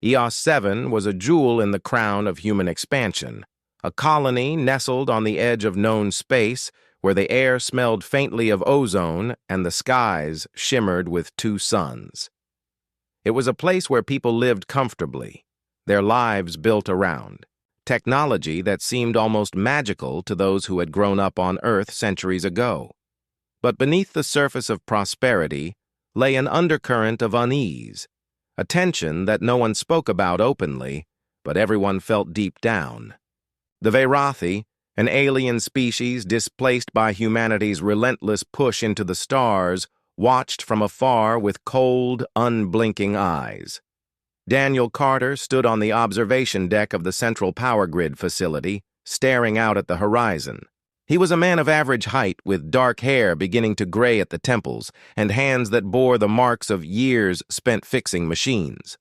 EOS 7 was a jewel in the crown of human expansion, a colony nestled on the edge of known space where the air smelled faintly of ozone and the skies shimmered with two suns. It was a place where people lived comfortably, their lives built around technology that seemed almost magical to those who had grown up on Earth centuries ago. But beneath the surface of prosperity lay an undercurrent of unease, a tension that no one spoke about openly, but everyone felt deep down. The Veirathi, an alien species displaced by humanity's relentless push into the stars, watched from afar with cold, unblinking eyes. Daniel Carter stood on the observation deck of the central power grid facility, staring out at the horizon. He was a man of average height, with dark hair beginning to gray at the temples and hands that bore the marks of years spent fixing machines.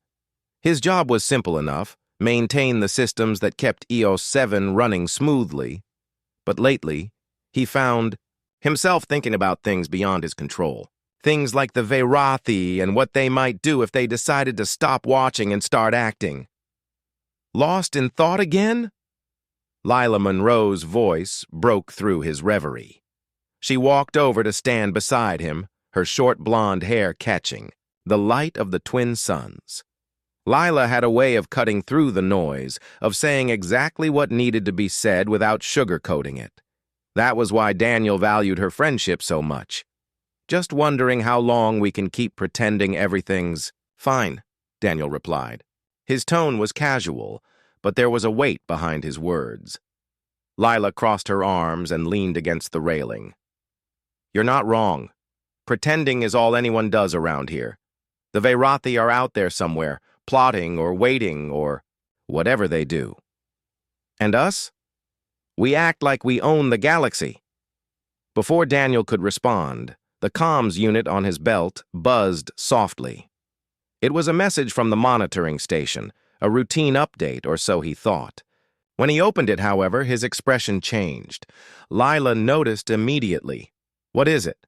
His job was simple enough: maintain the systems that kept EOS 7 running smoothly. But lately, he found himself thinking about things beyond his control. Things like the Veirathi and what they might do if they decided to stop watching and start acting. Lost in thought again? Lila Monroe's voice broke through his reverie. She walked over to stand beside him, her short blonde hair catching the light of the twin suns. Lila had a way of cutting through the noise, of saying exactly what needed to be said without sugarcoating it. That was why Daniel valued her friendship so much. Just wondering how long we can keep pretending everything's fine, Daniel replied. His tone was casual, but there was a weight behind his words. Lila crossed her arms and leaned against the railing. You're not wrong. Pretending is all anyone does around here. The Veirathi are out there somewhere, plotting or waiting or whatever they do. And us? We act like we own the galaxy. Before Daniel could respond, the comms unit on his belt buzzed softly. It was a message from the monitoring station, a routine update, or so he thought. When he opened it, however, his expression changed. Lila noticed immediately. What is it?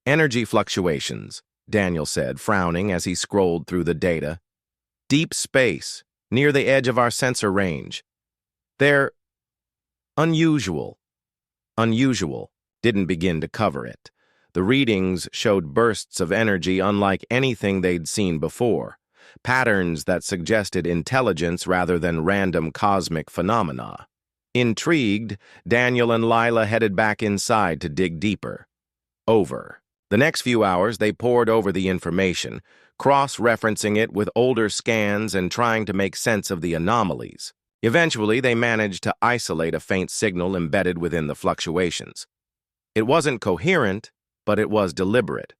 Energy fluctuations, Daniel said, frowning as he scrolled through the data. Deep space, near the edge of our sensor range. They're unusual. Unusual didn't begin to cover it. The readings showed bursts of energy unlike anything they'd seen before, patterns that suggested intelligence rather than random cosmic phenomena. Intrigued, Daniel and Lila headed back inside to dig deeper. The next few hours, they pored over the information, cross-referencing it with older scans and trying to make sense of the anomalies. Eventually, they managed to isolate a faint signal embedded within the fluctuations. It wasn't coherent, but it was deliberate.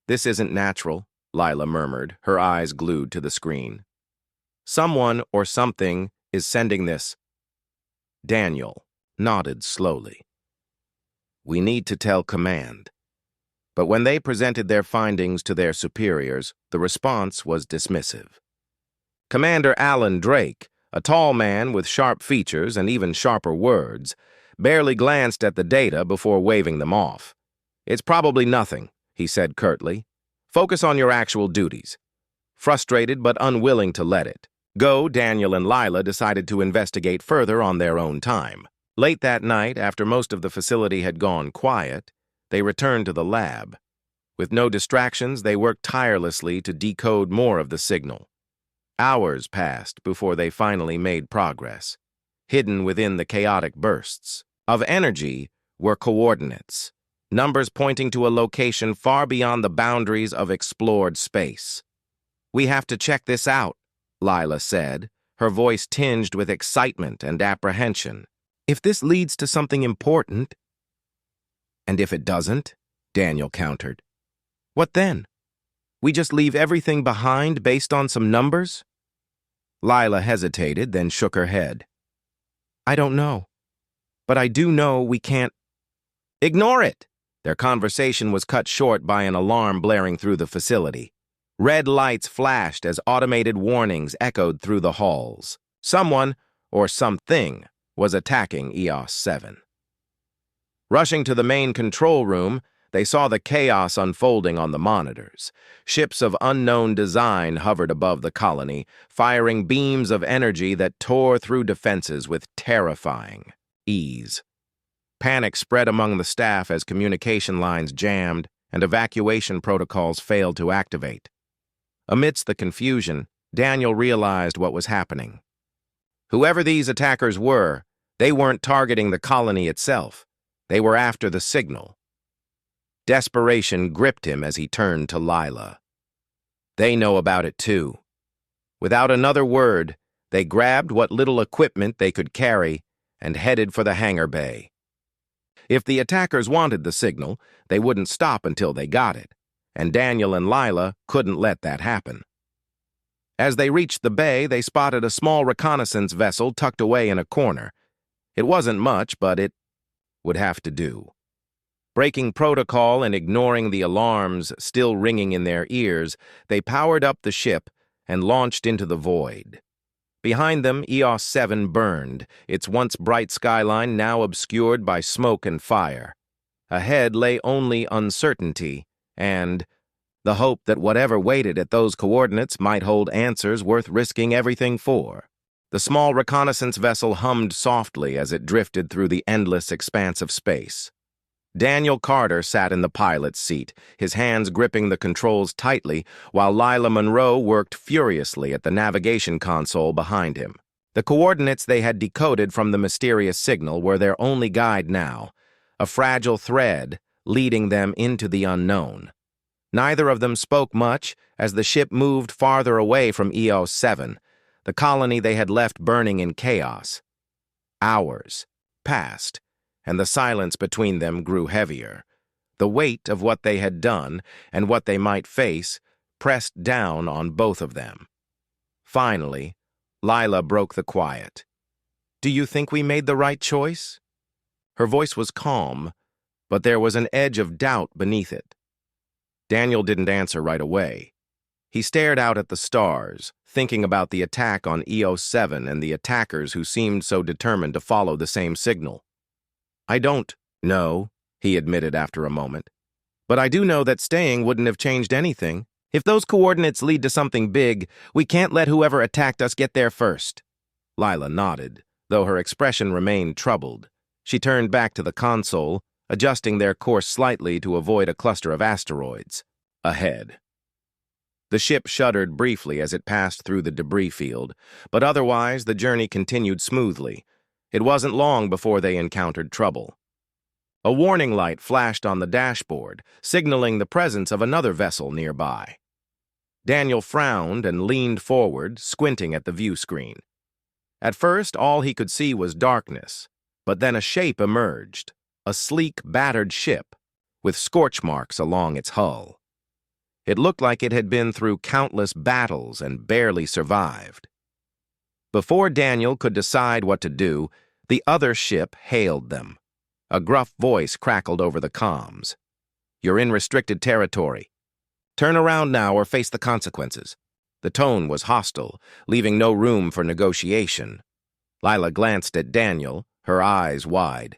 This isn't natural, Lila murmured, her eyes glued to the screen. Someone or something is sending this. Daniel nodded slowly. We need to tell command. But when they presented their findings to their superiors, the response was dismissive. Commander Alan Drake, a tall man with sharp features and even sharper words, barely glanced at the data before waving them off. It's probably nothing, he said curtly. Focus on your actual duties. Frustrated but unwilling to let it go, Daniel and Lila decided to investigate further on their own time. Late that night, after most of the facility had gone quiet, they returned to the lab. With no distractions, they worked tirelessly to decode more of the signal. Hours passed before they finally made progress. Hidden within the chaotic bursts of energy were coordinates, numbers pointing to a location far beyond the boundaries of explored space. We have to check this out, Lila said, her voice tinged with excitement and apprehension. If this leads to something important... And if it doesn't, Daniel countered. What then? We just leave everything behind based on some numbers? Lila hesitated, then shook her head. I don't know. But I do know we can't... Ignore it! Their conversation was cut short by an alarm blaring through the facility. Red lights flashed as automated warnings echoed through the halls. Someone, or something, was attacking EOS 7. Rushing to the main control room, They saw the chaos unfolding on the monitors. Ships of unknown design hovered above the colony, firing beams of energy that tore through defenses with terrifying ease. Panic spread among the staff as communication lines jammed and evacuation protocols failed to activate. Amidst the confusion, Daniel realized what was happening. Whoever these attackers were, they weren't targeting the colony itself. They were after the signal. Desperation gripped him as he turned to Lila. They know about it too. Without another word, they grabbed what little equipment they could carry and headed for the hangar bay. If the attackers wanted the signal, they wouldn't stop until they got it, and Daniel and Lila couldn't let that happen. As they reached the bay, they spotted a small reconnaissance vessel tucked away in a corner. It wasn't much, but it would have to do. Breaking protocol and ignoring the alarms still ringing in their ears, they powered up the ship and launched into the void. Behind them, EOS 7 burned, its once bright skyline now obscured by smoke and fire. Ahead lay only uncertainty and the hope that whatever waited at those coordinates might hold answers worth risking everything for. The small reconnaissance vessel hummed softly as it drifted through the endless expanse of space. Daniel Carter sat in the pilot's seat, his hands gripping the controls tightly, while Lila Monroe worked furiously at the navigation console behind him. The coordinates they had decoded from the mysterious signal were their only guide now, a fragile thread leading them into the unknown. Neither of them spoke much as the ship moved farther away from EOS 7, the colony they had left burning in chaos. Hours passed, and the silence between them grew heavier. The weight of what they had done and what they might face pressed down on both of them. Finally, Lila broke the quiet. "Do you think we made the right choice?" Her voice was calm, but there was an edge of doubt beneath it. Daniel didn't answer right away. He stared out at the stars, thinking about the attack on EOS 7 and the attackers who seemed so determined to follow the same signal. "I don't know," he admitted after a moment. "But I do know that staying wouldn't have changed anything. If those coordinates lead to something big, we can't let whoever attacked us get there first." Lila nodded, though her expression remained troubled. She turned back to the console, adjusting their course slightly to avoid a cluster of asteroids ahead. The ship shuddered briefly as it passed through the debris field, but otherwise the journey continued smoothly. It wasn't long before they encountered trouble. A warning light flashed on the dashboard, signaling the presence of another vessel nearby. Daniel frowned and leaned forward, squinting at the view screen. At first, all he could see was darkness, but then a shape emerged, a sleek, battered ship, with scorch marks along its hull. It looked like it had been through countless battles and barely survived. Before Daniel could decide what to do, the other ship hailed them. A gruff voice crackled over the comms. "You're in restricted territory. Turn around now or face the consequences." The tone was hostile, leaving no room for negotiation. Lila glanced at Daniel, her eyes wide.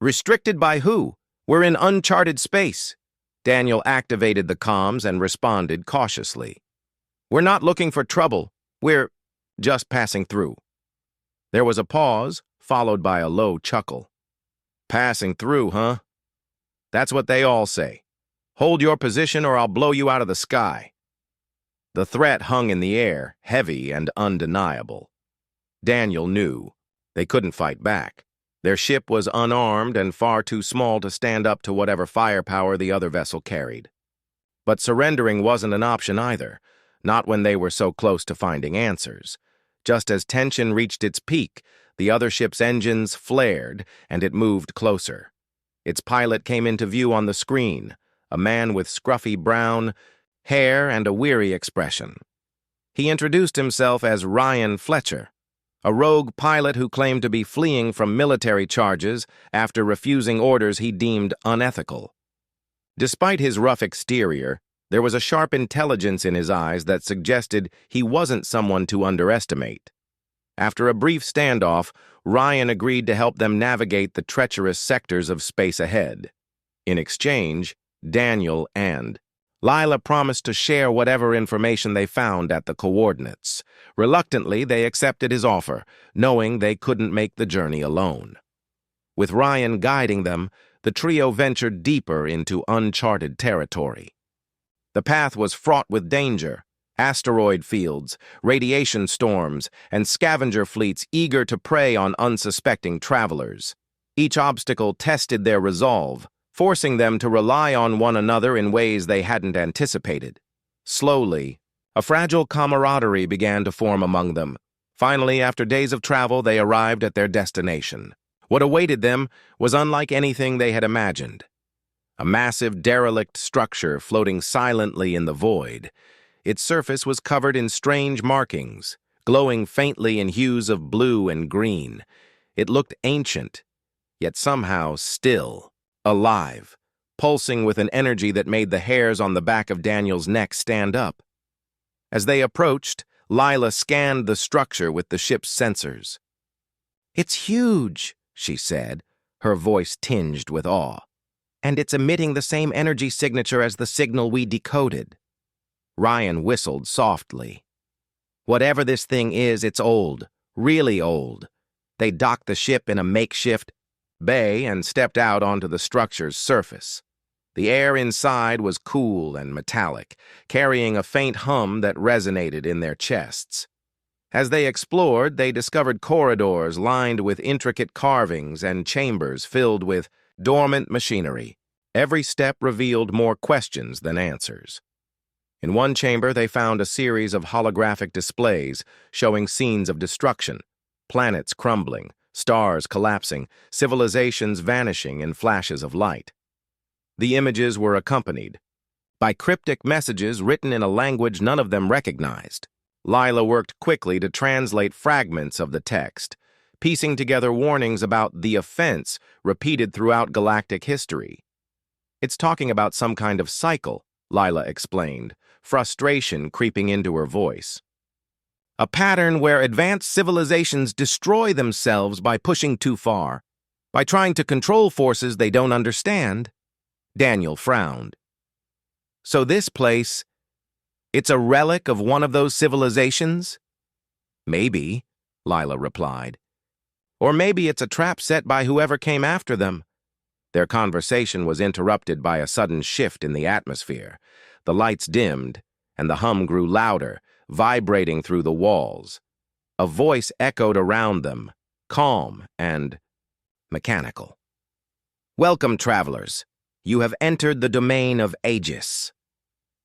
"Restricted by who? We're in uncharted space." Daniel activated the comms and responded cautiously. "We're not looking for trouble. We're just passing through." There was a pause, followed by a low chuckle. "Passing through, huh? That's what they all say. Hold your position or I'll blow you out of the sky." The threat hung in the air, heavy and undeniable. Daniel knew they couldn't fight back. Their ship was unarmed and far too small to stand up to whatever firepower the other vessel carried. But surrendering wasn't an option either, not when they were so close to finding answers. Just as tension reached its peak, the other ship's engines flared, and it moved closer. Its pilot came into view on the screen, a man with scruffy brown hair and a weary expression. He introduced himself as Ryan Fletcher, a rogue pilot who claimed to be fleeing from military charges after refusing orders he deemed unethical. Despite his rough exterior, there was a sharp intelligence in his eyes that suggested he wasn't someone to underestimate. After a brief standoff, Ryan agreed to help them navigate the treacherous sectors of space ahead. In exchange, Daniel and Lila promised to share whatever information they found at the coordinates. Reluctantly, they accepted his offer, knowing they couldn't make the journey alone. With Ryan guiding them, the trio ventured deeper into uncharted territory. The path was fraught with danger: asteroid fields, radiation storms, and scavenger fleets eager to prey on unsuspecting travelers. Each obstacle tested their resolve, forcing them to rely on one another in ways they hadn't anticipated. Slowly, a fragile camaraderie began to form among them. Finally, after days of travel, they arrived at their destination. What awaited them was unlike anything they had imagined. A massive derelict structure floating silently in the void. Its surface was covered in strange markings, glowing faintly in hues of blue and green. It looked ancient, yet somehow still, alive, pulsing with an energy that made the hairs on the back of Daniel's neck stand up. As they approached, Lila scanned the structure with the ship's sensors. "It's huge," she said, her voice tinged with awe. "And it's emitting the same energy signature as the signal we decoded." Ryan whistled softly. "Whatever this thing is, it's old, really old." They docked the ship in a makeshift bay and stepped out onto the structure's surface. The air inside was cool and metallic, carrying a faint hum that resonated in their chests. As they explored, they discovered corridors lined with intricate carvings and chambers filled with dormant machinery. Every step revealed more questions than answers. In one chamber, they found a series of holographic displays showing scenes of destruction: planets crumbling, stars collapsing, civilizations vanishing in flashes of light. The images were accompanied by cryptic messages written in a language none of them recognized. Lila worked quickly to translate fragments of the text, piecing together warnings about the offense repeated throughout galactic history. "It's talking about some kind of cycle," Lila explained, frustration creeping into her voice. "A pattern where advanced civilizations destroy themselves by pushing too far, by trying to control forces they don't understand." Daniel frowned. "So this place, it's a relic of one of those civilizations?" "Maybe," Lila replied. "Or maybe it's a trap set by whoever came after them." Their conversation was interrupted by a sudden shift in the atmosphere. The lights dimmed, and the hum grew louder, vibrating through the walls. A voice echoed around them, calm and mechanical. "Welcome, travelers. You have entered the domain of Aegis."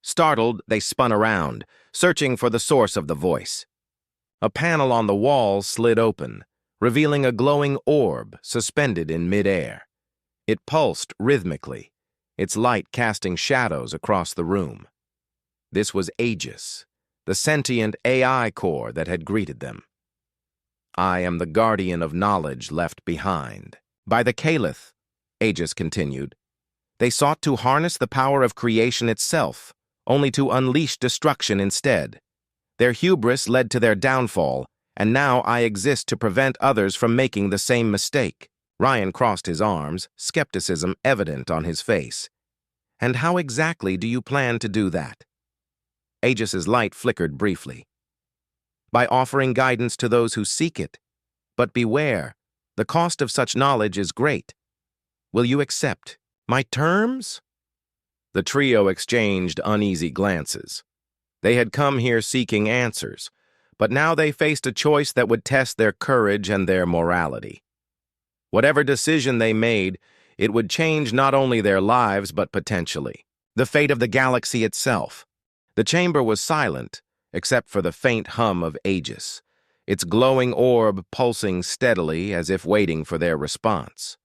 Startled, they spun around, searching for the source of the voice. A panel on the wall slid open, revealing a glowing orb suspended in midair. It pulsed rhythmically, its light casting shadows across the room. This was Aegis, the sentient AI core that had greeted them. "I am the guardian of knowledge left behind by the Caliph," Aegis continued. "They sought to harness the power of creation itself, only to unleash destruction instead. Their hubris led to their downfall, and now I exist to prevent others from making the same mistake." Ryan crossed his arms, skepticism evident on his face. "And how exactly do you plan to do that?" Aegis's light flickered briefly. "By offering guidance to those who seek it. But beware, the cost of such knowledge is great. Will you accept my terms?" The trio exchanged uneasy glances. They had come here seeking answers, but now they faced a choice that would test their courage and their morality. Whatever decision they made, it would change not only their lives but potentially the fate of the galaxy itself. The chamber was silent, except for the faint hum of Aegis, its glowing orb pulsing steadily as if waiting for their response.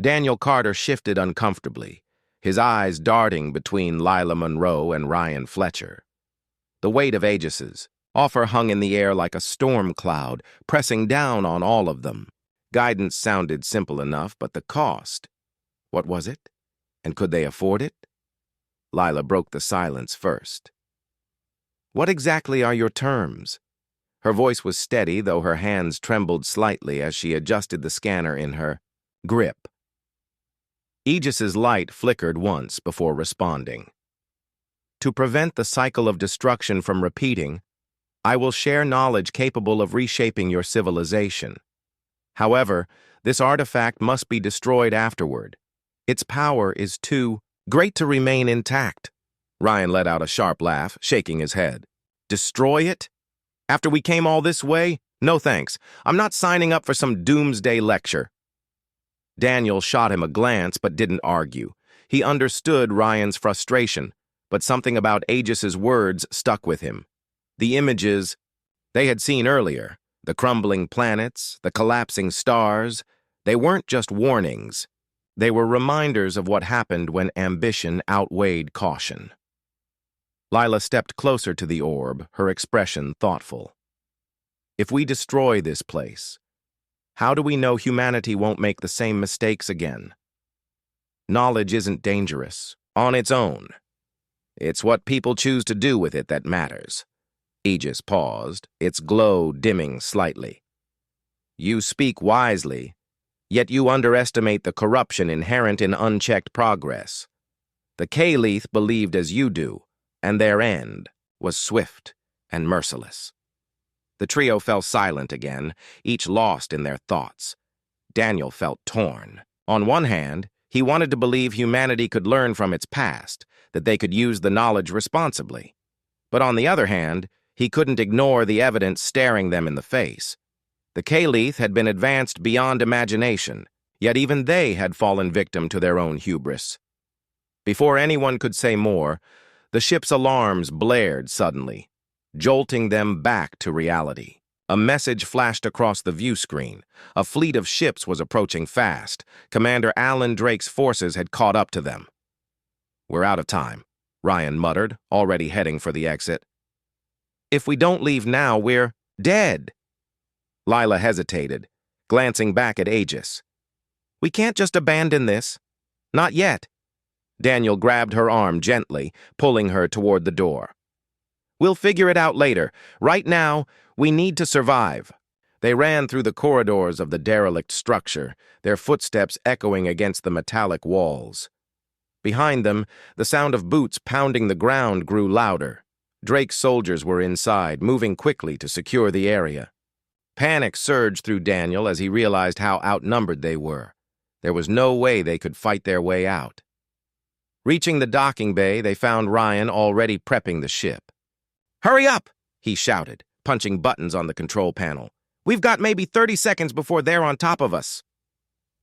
Daniel Carter shifted uncomfortably, his eyes darting between Lila Monroe and Ryan Fletcher. The weight of Aegis's offer hung in the air like a storm cloud, pressing down on all of them. Guidance sounded simple enough, but the cost. What was it? And could they afford it? Lila broke the silence first. "What exactly are your terms?" Her voice was steady, though her hands trembled slightly as she adjusted the scanner in her grip. Aegis's light flickered once before responding. To prevent the cycle of destruction from repeating, I will share knowledge capable of reshaping your civilization. However, this artifact must be destroyed afterward. Its power is too great to remain intact. Ryan let out a sharp laugh, shaking his head. Destroy it? After we came all this way? No thanks. I'm not signing up for some doomsday lecture. Daniel shot him a glance but didn't argue. He understood Ryan's frustration, but something about Aegis's words stuck with him. The images they had seen earlier, the crumbling planets, the collapsing stars, they weren't just warnings. They were reminders of what happened when ambition outweighed caution. Lila stepped closer to the orb, her expression thoughtful. If we destroy this place, how do we know humanity won't make the same mistakes again? Knowledge isn't dangerous, on its own. It's what people choose to do with it that matters. Aegis paused, its glow dimming slightly. You speak wisely, yet you underestimate the corruption inherent in unchecked progress. The Caliph believed as you do, and their end was swift and merciless. The trio fell silent again, each lost in their thoughts. Daniel felt torn. On one hand, he wanted to believe humanity could learn from its past, that they could use the knowledge responsibly. But on the other hand, he couldn't ignore the evidence staring them in the face. The Caliph had been advanced beyond imagination, yet even they had fallen victim to their own hubris. Before anyone could say more, the ship's alarms blared suddenly, jolting them back to reality. A message flashed across the view screen. A fleet of ships was approaching fast. Commander Alan Drake's forces had caught up to them. We're out of time, Ryan muttered, already heading for the exit. If we don't leave now, we're dead. Lila hesitated, glancing back at Aegis. We can't just abandon this. Not yet. Daniel grabbed her arm gently, pulling her toward the door. We'll figure it out later. Right now, we need to survive. They ran through the corridors of the derelict structure, their footsteps echoing against the metallic walls. Behind them, the sound of boots pounding the ground grew louder. Drake's soldiers were inside, moving quickly to secure the area. Panic surged through Daniel as he realized how outnumbered they were. There was no way they could fight their way out. Reaching the docking bay, they found Ryan already prepping the ship. "Hurry up!" he shouted, punching buttons on the control panel. "We've got maybe 30 seconds before they're on top of us."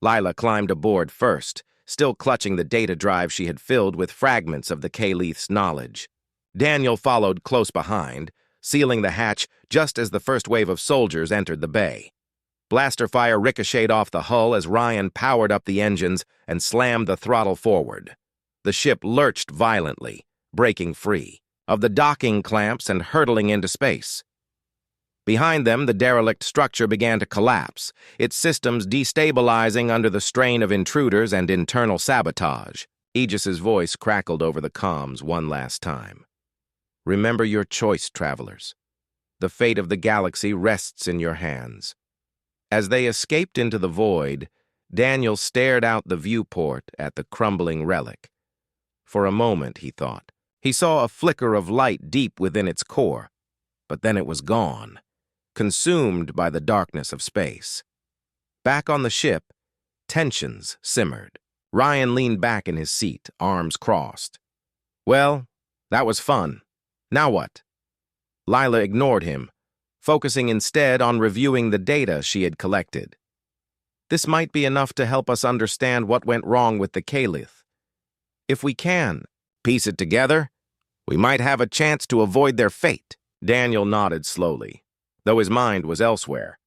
Lila climbed aboard first, still clutching the data drive she had filled with fragments of the Caliph's knowledge. Daniel followed close behind, sealing the hatch just as the first wave of soldiers entered the bay. Blaster fire ricocheted off the hull as Ryan powered up the engines and slammed the throttle forward. The ship lurched violently, breaking free of the docking clamps and hurtling into space. Behind them, the derelict structure began to collapse, its systems destabilizing under the strain of intruders and internal sabotage. Aegis's voice crackled over the comms one last time. Remember your choice, travelers. The fate of the galaxy rests in your hands. As they escaped into the void, Daniel stared out the viewport at the crumbling relic. For a moment, he thought, he saw a flicker of light deep within its core, but then it was gone, consumed by the darkness of space. Back on the ship, tensions simmered. Ryan leaned back in his seat, arms crossed. Well, that was fun. Now what? Lila ignored him, focusing instead on reviewing the data she had collected. This might be enough to help us understand what went wrong with the Caliph. If we can piece it together, we might have a chance to avoid their fate. Daniel nodded slowly, though his mind was elsewhere.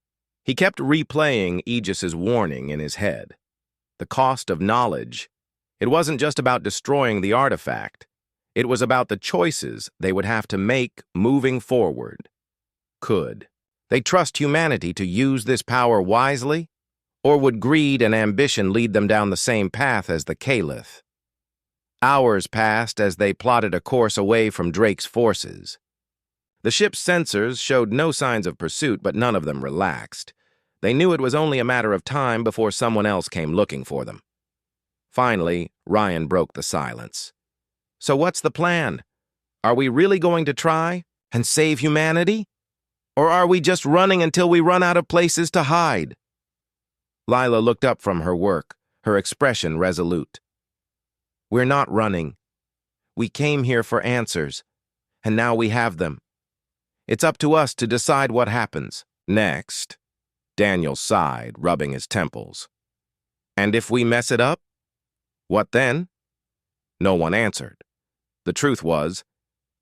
He kept replaying Aegis's warning in his head. The cost of knowledge. It wasn't just about destroying the artifact. It was about the choices they would have to make moving forward. Could they trust humanity to use this power wisely? Or would greed and ambition lead them down the same path as the Caliph? Hours passed as they plotted a course away from Drake's forces. The ship's sensors showed no signs of pursuit, but none of them relaxed. They knew it was only a matter of time before someone else came looking for them. Finally, Ryan broke the silence. So what's the plan? Are we really going to try and save humanity? Or are we just running until we run out of places to hide? Lila looked up from her work, her expression resolute. We're not running. We came here for answers, and now we have them. It's up to us to decide what happens next. Daniel sighed, rubbing his temples. And if we mess it up? What then? No one answered. The truth was,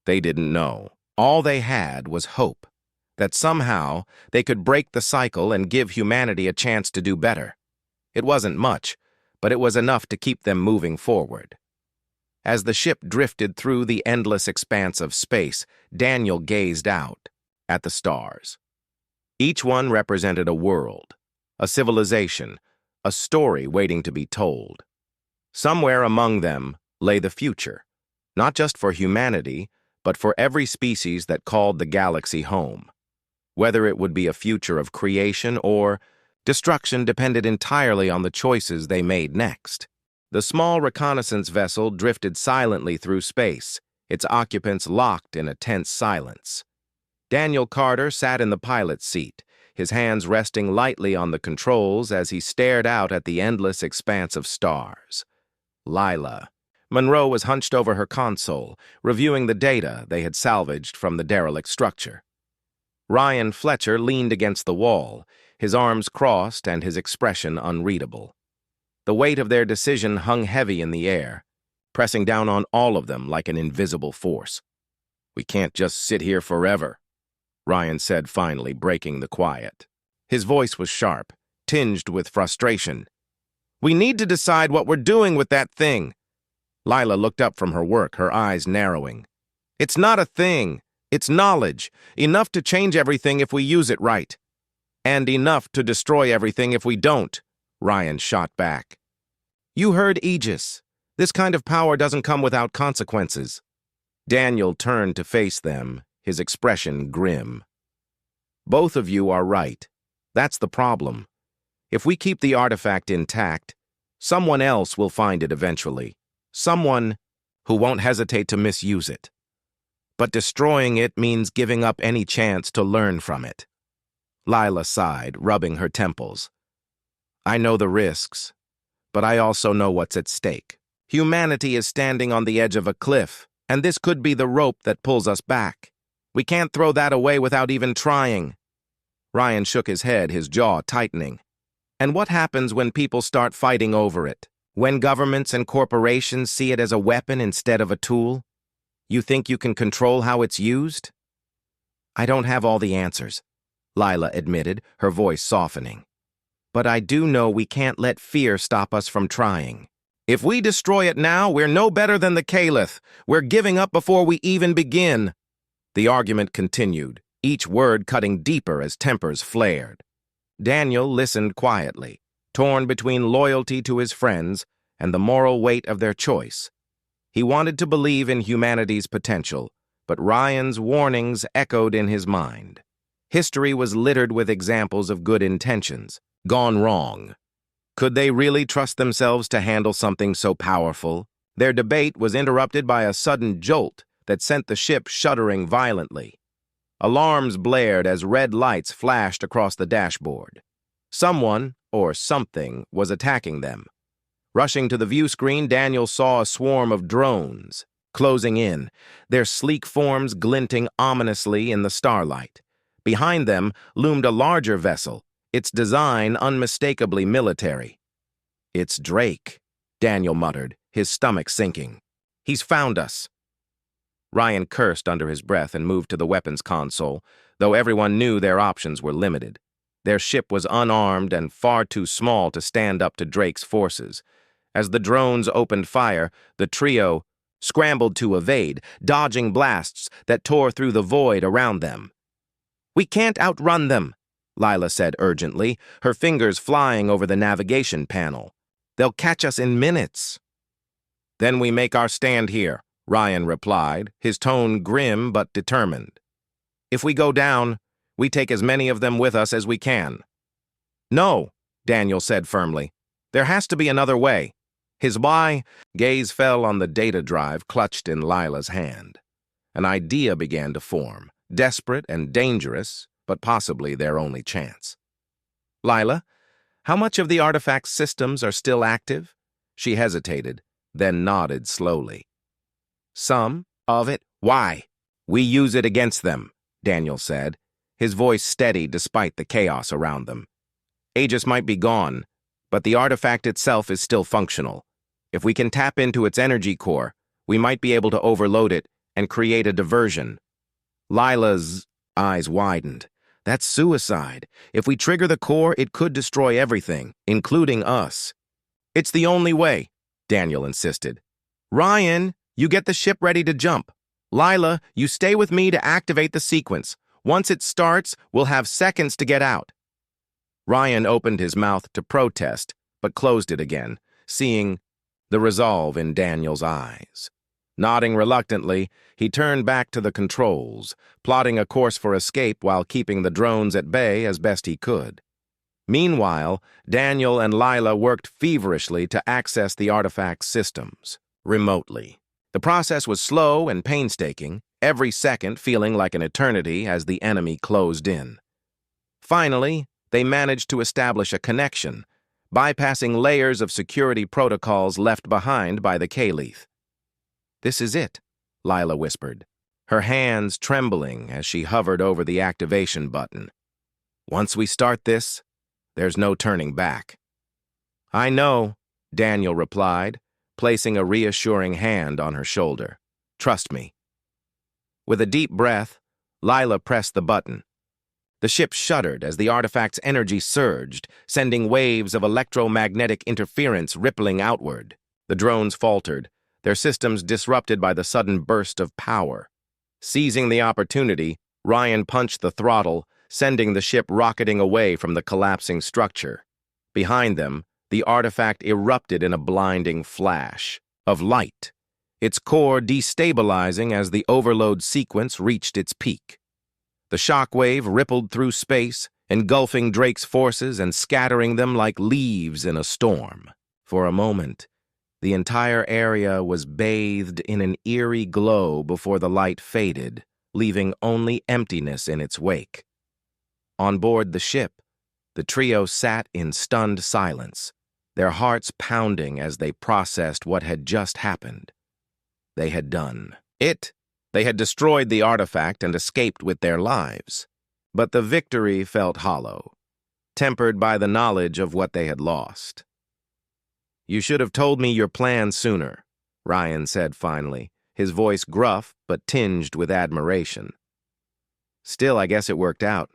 they didn't know. All they had was hope, that somehow they could break the cycle and give humanity a chance to do better. It wasn't much, but it was enough to keep them moving forward. As the ship drifted through the endless expanse of space, Daniel gazed out at the stars. Each one represented a world, a civilization, a story waiting to be told. Somewhere among them lay the future, not just for humanity, but for every species that called the galaxy home. Whether it would be a future of creation or destruction depended entirely on the choices they made next. The small reconnaissance vessel drifted silently through space, its occupants locked in a tense silence. Daniel Carter sat in the pilot's seat, his hands resting lightly on the controls as he stared out at the endless expanse of stars. Lila. Monroe was hunched over her console, reviewing the data they had salvaged from the derelict structure. Ryan Fletcher leaned against the wall, his arms crossed and his expression unreadable. The weight of their decision hung heavy in the air, pressing down on all of them like an invisible force. We can't just sit here forever, Ryan said finally, breaking the quiet. His voice was sharp, tinged with frustration. We need to decide what we're doing with that thing. Lila looked up from her work, her eyes narrowing. It's not a thing. It's knowledge, enough to change everything if we use it right. And enough to destroy everything if we don't, Ryan shot back. You heard Aegis. This kind of power doesn't come without consequences. Daniel turned to face them, his expression grim. Both of you are right. That's the problem. If we keep the artifact intact, someone else will find it eventually. Someone who won't hesitate to misuse it. But destroying it means giving up any chance to learn from it. Lila sighed, rubbing her temples. I know the risks, but I also know what's at stake. Humanity is standing on the edge of a cliff, and this could be the rope that pulls us back. We can't throw that away without even trying. Ryan shook his head, his jaw tightening. And what happens when people start fighting over it? When governments and corporations see it as a weapon instead of a tool? You think you can control how it's used? I don't have all the answers, Lila admitted, her voice softening. But I do know we can't let fear stop us from trying. If we destroy it now, we're no better than the Caliph. We're giving up before we even begin. The argument continued, each word cutting deeper as tempers flared. Daniel listened quietly, torn between loyalty to his friends and the moral weight of their choice. He wanted to believe in humanity's potential, but Ryan's warnings echoed in his mind. History was littered with examples of good intentions, gone wrong. Could they really trust themselves to handle something so powerful? Their debate was interrupted by a sudden jolt that sent the ship shuddering violently. Alarms blared as red lights flashed across the dashboard. Someone, or something, was attacking them. Rushing to the view screen, Daniel saw a swarm of drones, closing in, their sleek forms glinting ominously in the starlight. Behind them loomed a larger vessel, its design unmistakably military. It's Drake, Daniel muttered, his stomach sinking. He's found us. Ryan cursed under his breath and moved to the weapons console, though everyone knew their options were limited. Their ship was unarmed and far too small to stand up to Drake's forces. As the drones opened fire, the trio scrambled to evade, dodging blasts that tore through the void around them. We can't outrun them, Lila said urgently, her fingers flying over the navigation panel. They'll catch us in minutes. Then we make our stand here, Ryan replied, his tone grim but determined. If we go down, we take as many of them with us as we can. No, Daniel said firmly. There has to be another way. His gaze fell on the data drive clutched in Lila's hand. An idea began to form, desperate and dangerous, but possibly their only chance. Lila, how much of the artifact's systems are still active? She hesitated, then nodded slowly. Some of it. Why? We use it against them, Daniel said, his voice steady despite the chaos around them. Aegis might be gone, but the artifact itself is still functional. If we can tap into its energy core, we might be able to overload it and create a diversion. Lila's eyes widened. That's suicide. If we trigger the core, it could destroy everything, including us. It's the only way, Daniel insisted. Ryan, you get the ship ready to jump. Lila, you stay with me to activate the sequence. Once it starts, we'll have seconds to get out. Ryan opened his mouth to protest, but closed it again, seeing the resolve in Daniel's eyes. Nodding reluctantly, he turned back to the controls, plotting a course for escape while keeping the drones at bay as best he could. Meanwhile, Daniel and Lila worked feverishly to access the artifact's systems, remotely. The process was slow and painstaking, every second feeling like an eternity as the enemy closed in. Finally, they managed to establish a connection, bypassing layers of security protocols left behind by the Caliph. This is it, Lila whispered, her hands trembling as she hovered over the activation button. Once we start this, there's no turning back. I know, Daniel replied, placing a reassuring hand on her shoulder. Trust me. With a deep breath, Lila pressed the button. The ship shuddered as the artifact's energy surged, sending waves of electromagnetic interference rippling outward. The drones faltered, their systems disrupted by the sudden burst of power. Seizing the opportunity, Ryan punched the throttle, sending the ship rocketing away from the collapsing structure. Behind them, the artifact erupted in a blinding flash of light, its core destabilizing as the overload sequence reached its peak. The shockwave rippled through space, engulfing Drake's forces and scattering them like leaves in a storm. For a moment, the entire area was bathed in an eerie glow before the light faded, leaving only emptiness in its wake. On board the ship, the trio sat in stunned silence, their hearts pounding as they processed what had just happened. They had done it. They had destroyed the artifact and escaped with their lives. But the victory felt hollow, tempered by the knowledge of what they had lost. You should have told me your plan sooner, Ryan said finally, his voice gruff but tinged with admiration. Still, I guess it worked out.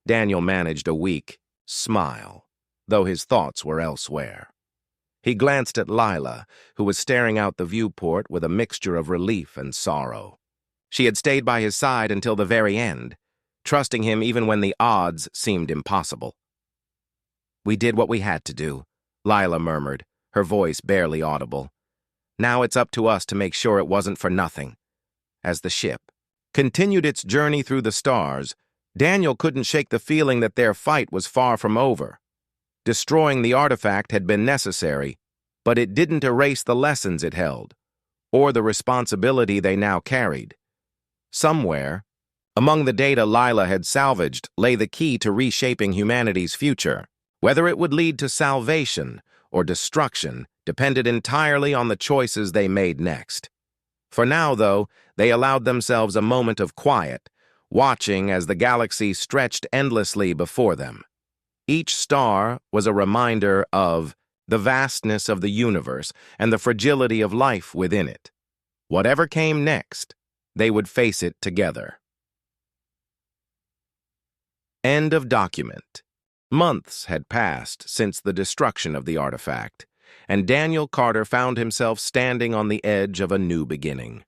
Daniel managed a weak smile, though his thoughts were elsewhere. He glanced at Lila, who was staring out the viewport with a mixture of relief and sorrow. She had stayed by his side until the very end, trusting him even when the odds seemed impossible. We did what we had to do, Lila murmured, her voice barely audible. Now it's up to us to make sure it wasn't for nothing. As the ship continued its journey through the stars, Daniel couldn't shake the feeling that their fight was far from over. Destroying the artifact had been necessary, but it didn't erase the lessons it held, or the responsibility they now carried. Somewhere, among the data Lila had salvaged, lay the key to reshaping humanity's future. Whether it would lead to salvation or destruction depended entirely on the choices they made next. For now, though, they allowed themselves a moment of quiet, watching as the galaxy stretched endlessly before them. Each star was a reminder of the vastness of the universe and the fragility of life within it. Whatever came next, they would face it together. End of document. Months had passed since the destruction of the artifact, and Daniel Carter found himself standing on the edge of a new beginning.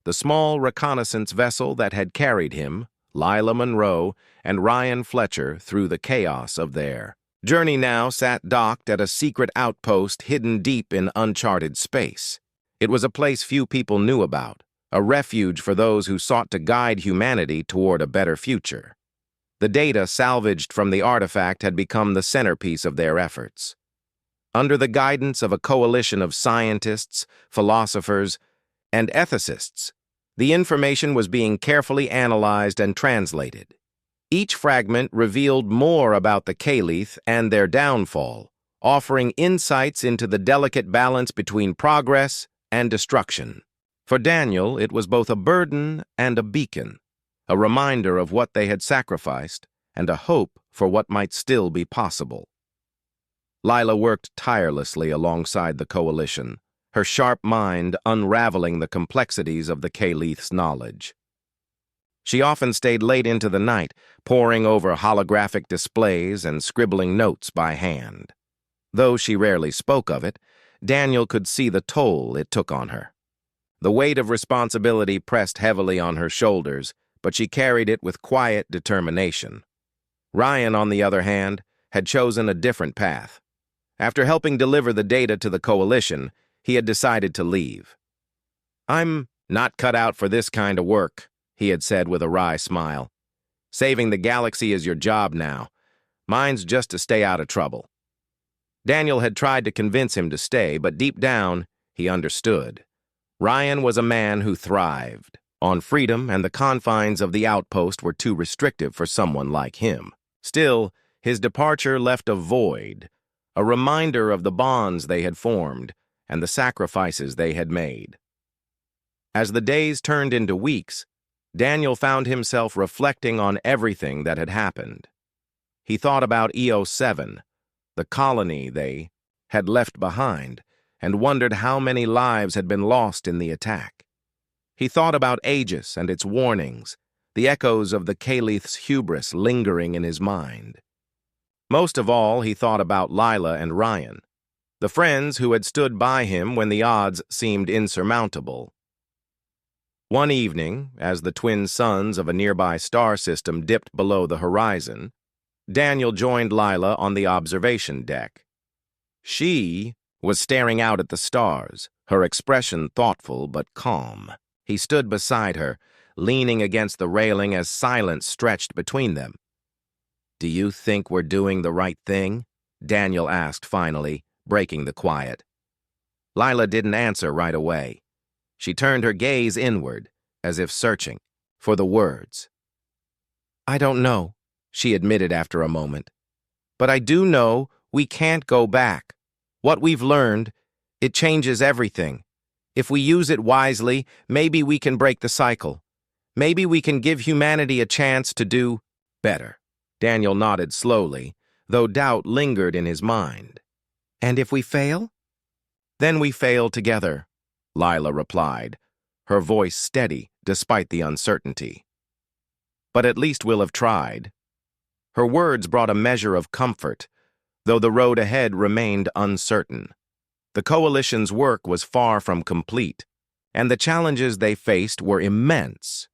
The small reconnaissance vessel that had carried him, Lila Monroe, and Ryan Fletcher through the chaos of their journey now sat docked at a secret outpost hidden deep in uncharted space. It was a place few people knew about, a refuge for those who sought to guide humanity toward a better future. The data salvaged from the artifact had become the centerpiece of their efforts. under the guidance of a coalition of scientists, philosophers, and ethicists. The information was being carefully analyzed and translated. Each fragment revealed more about the Caliph and their downfall, offering insights into the delicate balance between progress and destruction. For Daniel, it was both a burden and a beacon, a reminder of what they had sacrificed and a hope for what might still be possible. Lila worked tirelessly alongside the coalition, her sharp mind unraveling the complexities of the Caliph's knowledge. She often stayed late into the night, poring over holographic displays and scribbling notes by hand. Though she rarely spoke of it, Daniel could see the toll it took on her. The weight of responsibility pressed heavily on her shoulders, but she carried it with quiet determination. Ryan, on the other hand, had chosen a different path. After helping deliver the data to the coalition, he had decided to leave. "I'm not cut out for this kind of work," he had said with a wry smile. "Saving the galaxy is your job now. Mine's just to stay out of trouble." Daniel had tried to convince him to stay, but deep down, he understood. Ryan was a man who thrived on freedom, and the confines of the outpost were too restrictive for someone like him. Still, his departure left a void, a reminder of the bonds they had formed and the sacrifices they had made. As the days turned into weeks, Daniel found himself reflecting on everything that had happened. He thought about EO7, the colony they had left behind, and wondered how many lives had been lost in the attack. He thought about Aegis and its warnings, the echoes of the Caliph's hubris lingering in his mind. Most of all, he thought about Lila and Ryan, the friends who had stood by him when the odds seemed insurmountable. One evening, as the twin suns of a nearby star system dipped below the horizon, Daniel joined Lila on the observation deck. She was staring out at the stars, her expression thoughtful but calm. He stood beside her, leaning against the railing as silence stretched between them. "Do you think we're doing the right thing?" Daniel asked finally, breaking the quiet. Lila didn't answer right away. She turned her gaze inward, as if searching for the words. "I don't know," she admitted after a moment. "But I do know we can't go back. What we've learned, it changes everything. If we use it wisely, maybe we can break the cycle. Maybe we can give humanity a chance to do better." Daniel nodded slowly, though doubt lingered in his mind. "And if we fail?" "Then we fail together," Lila replied, her voice steady despite the uncertainty. "But at least we'll have tried." Her words brought a measure of comfort, though the road ahead remained uncertain. The coalition's work was far from complete, and the challenges they faced were immense.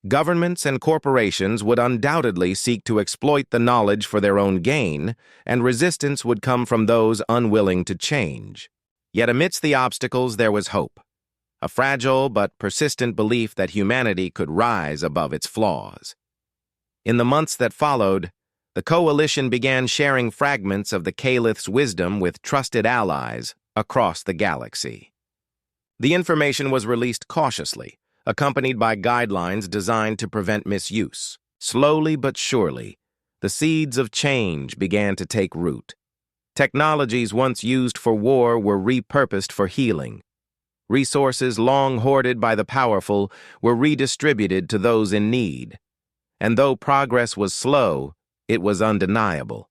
Governments and corporations would undoubtedly seek to exploit the knowledge for their own gain, and resistance would come from those unwilling to change. Yet amidst the obstacles there was hope, a fragile but persistent belief that humanity could rise above its flaws. In the months that followed, the coalition began sharing fragments of the Caliph's wisdom with trusted allies across the galaxy. The information was released cautiously, accompanied by guidelines designed to prevent misuse. Slowly but surely, the seeds of change began to take root. Technologies once used for war were repurposed for healing. Resources long hoarded by the powerful were redistributed to those in need. And though progress was slow, it was undeniable.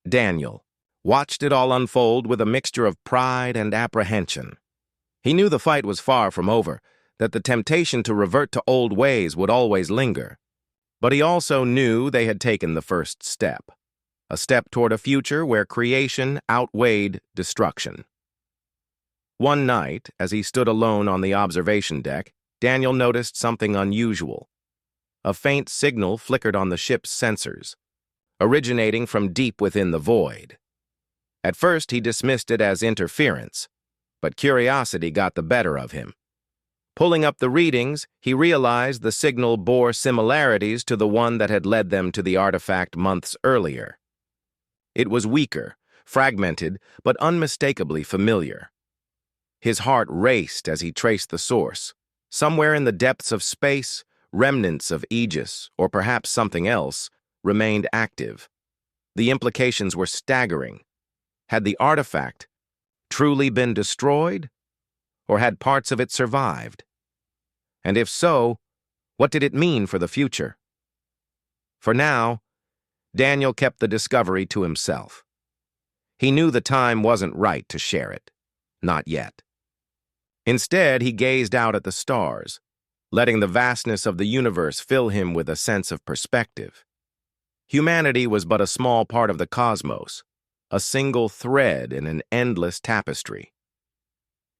Daniel watched it all unfold with a mixture of pride and apprehension. He knew the fight was far from over, that the temptation to revert to old ways would always linger. But he also knew they had taken the first step, a step toward a future where creation outweighed destruction. One night, as he stood alone on the observation deck, Daniel noticed something unusual. A faint signal flickered on the ship's sensors, originating from deep within the void. At first, he dismissed it as interference, but curiosity got the better of him. Pulling up the readings, he realized the signal bore similarities to the one that had led them to the artifact months earlier. It was weaker, fragmented but unmistakably familiar. His heart raced as he traced the source. Somewhere in the depths of space, remnants of Aegis, or perhaps something else, remained active. The implications were staggering. Had the artifact truly been destroyed, or had parts of it survived? And if so, what did it mean for the future? For now, Daniel kept the discovery to himself. He knew the time wasn't right to share it. Not yet. Instead, he gazed out at the stars, letting the vastness of the universe fill him with a sense of perspective. Humanity was but a small part of the cosmos, a single thread in an endless tapestry.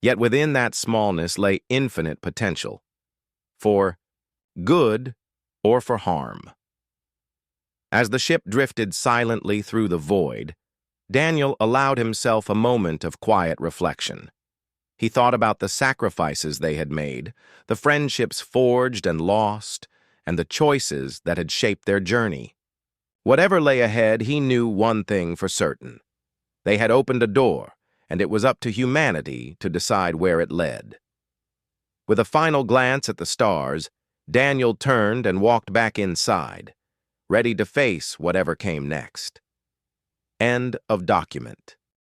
Yet within that smallness lay infinite potential, for good or for harm. As the ship drifted silently through the void, Daniel allowed himself a moment of quiet reflection. He thought about the sacrifices they had made, the friendships forged and lost, and the choices that had shaped their journey. Whatever lay ahead, he knew one thing for certain. They had opened a door, and it was up to humanity to decide where it led. With a final glance at the stars, Daniel turned and walked back inside, ready to face whatever came next. End of document.